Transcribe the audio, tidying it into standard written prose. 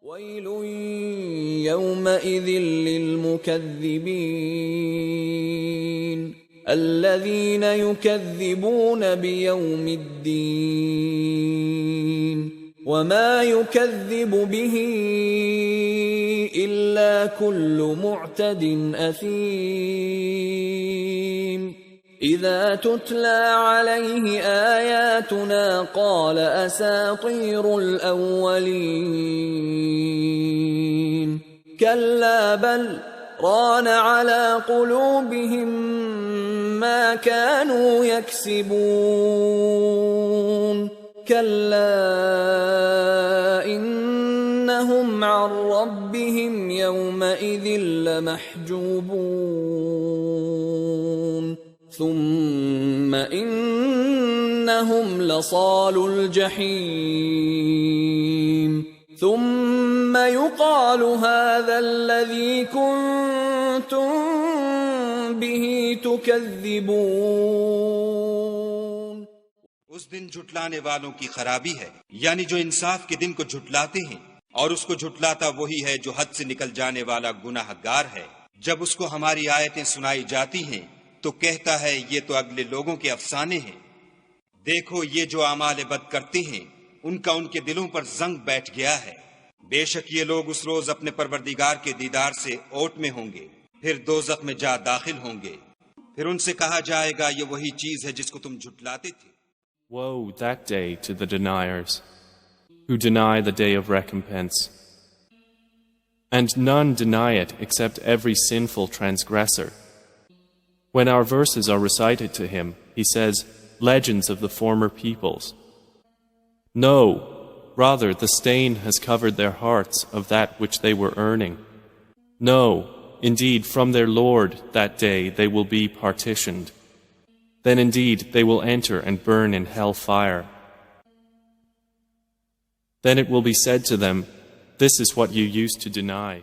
ويل يومئذ للمكذبين الذين يكذبون بيوم الدين وما يكذب به إلا كل معتد أثيم إذا تتلى عليه آياتنا قال أساطير الأولين كلا بل ران على قلوبهم ما كانوا يكسبون كلا إنهم عن ربهم يومئذ لمحجوبون ثم إنهم لصالو الجحيم ثم يقال هذا الذي كنتم به تكذبون. اس دن جھٹلانے والوں کی خرابی ہے، یعنی جو انصاف کے دن کو جھٹلاتے ہیں، اور اس کو جھٹلاتا وہی ہے جو حد سے نکل جانے والا گنہگار ہے. جب اس کو ہماری آیتیں سنائی جاتی ہیں تو کہتا ہے یہ تو اگلے لوگوں کے افسانے ہیں. دیکھو یہ جو اعمال بد کرتے ہیں ان کا ان کے دلوں پر زنگ بیٹھ گیا ہے. بے شک یہ لوگ اس روز اپنے پروردگار کے دیدار سے اوٹ میں ہوں گے، پھر دوزخ میں جا داخل ہوں گے. پھر ان سے کہا جائے گا یہ وہی چیز ہے جس کو تم جھٹلاتے تھے. Woe that day to the deniers, who deny the day of recompense. And none deny it except every sinful transgressor. When our verses are recited to him, he says, legends of the former peoples. No, rather the stain has covered their hearts of that which they were earning. No, indeed from their Lord that day they will be partitioned. Then indeed they will enter and burn in hell fire. Then it will be said to them, this is what you used to deny.